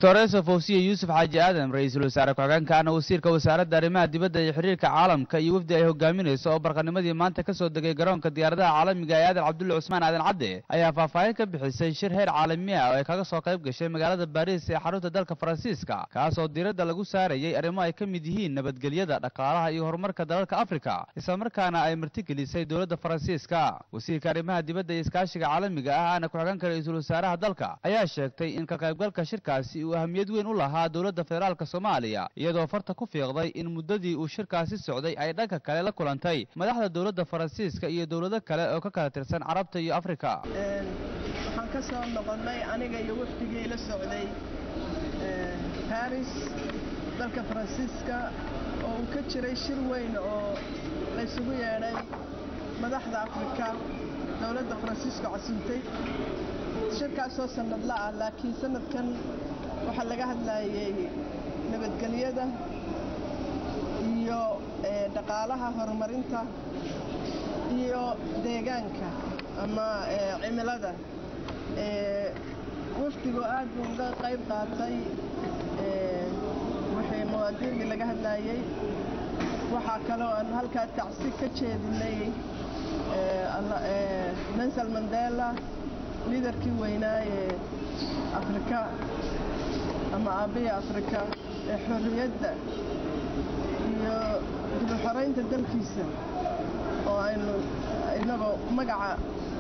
Dr. Fawziya Yuusuf Xaaji Aadan ra'iisul wasaare ku-xigeenka ana wasiirka wasaaradda arrimaha dibadda iyo xiriirka caalamka iyo wafdi ay hogaaminayso oo barqanimadii maanta ka soo degay garoonka diyaaradaha caalamiga ee Aadan Cabdulle Cusmaan Aadan Cadde ayaa faahfaahin ka bixisay shir heer caalami ah oo ay kaga soo qayb gashay magaalada Paris ee xarunta dalka Faransiiska kaas oo diiradda lagu saarayay arrimo ay ka mid yihiin nabadgelyada, dhaqaalaha iyo horumarka dalalka Afrika isla markaana ay martigelisay dowladda Faransiiska. Wasiirka arrimaha dibadda iyo iskaashiga caalamiga ah ana ku-xigeenka ra'iisul wasaaraha dalka ayaa sheegtay in ka qaybgalka shirkaasi ahamiyad weyn u lahaa dowladda federaalka Soomaaliya iyadoo farta ku fiiqday in muddadii uu shirkaasi socday ay dhanka kale la kulantay madaxda dowladda Faransiiska iyo dowlado kale oo ka kala tirsan Carabta iyo Afrika. waxaan ka soo noqonnay aniga iyo wafdigii la socday Paris dalka Faransiiska oo uu ka jiray shir weyn oo la isugu yeedhay madaxda Afrika dowladda Faransiiska casuumtay shirkaas oo sanadla ah laakiin sanadkan waxaa laga hadlayay nabadgelyada iyo dhaqaalaha horumarinta iyo deegaanka ama cimilada wafdigu aad buu uga qayb qaatay wixii muwaadiniintii laga hadlayay waxaa kaloo aan halkaa tacsi ka jeedinay Nelson Mandela liidarkii weynaa ee Afrika ama aabiya Afrika ee xorriyadda iyo dib u xoreynta dalkiisa oo aynu inagoo magaca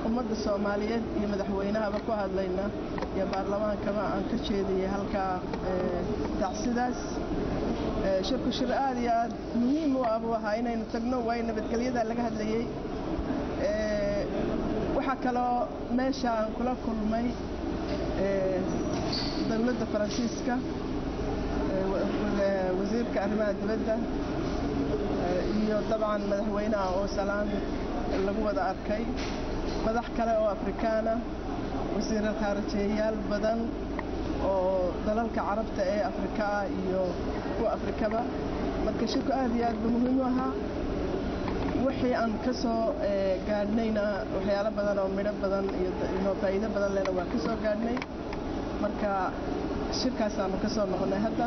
ummadda Soomaaliyeed iyo madaxweynahaba ku hadlayna iyo baarlamaankaba aan ka jeediyay halkaa tacsidaas shirku shir aad iyo aad muhiim u ah buu ahaa inaynu tagno way nabadgelyada laga hadlayay waxaa kaloo meesha aan kula kulmay dowladda Faransiiska wasiirka arrimaha dibadda iyo dabcan madaxweynaha oo salaan lagu wada arkay madax kale oo Afrikaana wasiirada khaarijiyayaal badan oo dalalka Carabta ee Afrika iyo kuwa Afrikaba marka shirku aad iyo aad buu muhiim u ahaa wixii aan ka soo gaadhnayna waxyaalo badan oo midho badan iyo faa'iido badan lehna waan ka soo gaadhnay marka shirkaas aanu ka soo noqonnay hadda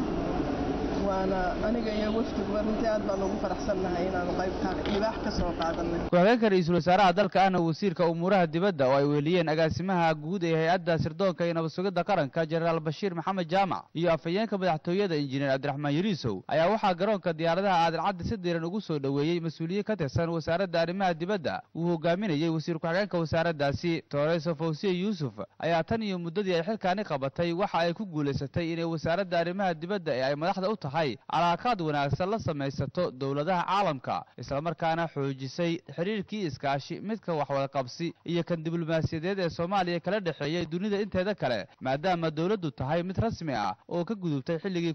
waana aniga iyo wafdigu runtii aad baan ugu faraxsannahay inaanu qaybta libaax ka soo qaadanay ku-xigeenka ra'iisul wasaaraha dalka ahna wasiirka umuuraha dibadda oo ay weeliyeen agaasimaha guud ee hay'adda sirdoonka iyo nabad sugidda qaranka Jeneraal Bashiir Maxamed Jaamac iyo afhayeenka madaxtooyada injineer Cabdiraxmaan Yariisow ayaa waxaa garoonka diyaaradaha Aadan Cadde si diiran ugu soo dhaweeyay mas'uuliyiin ka tirsan wasaaradda arrimaha dibadda uu hogaaminayay wasiir ku-xigeenka wasaaraddaasi Dr. Fawziya Yuusuf ayaa tan iyo muddadii ay xilkaani qabatay waxa ay ku guuleysatay inay wasaaradda arrimaha dibadda ee ay madaxda u tahay calaaqaad wanaagsan la samaysato dowladaha caalamka isla markaana xoojisay xiriirkii iskaashi midka wax wada qabsi iyo kan diblomaasiyadeed ee Soomaaliya kala dhaxeeyay dunida inteeda kale maadaama dowladdu tahay mid rasmi ah oo ka gudubtay xilligii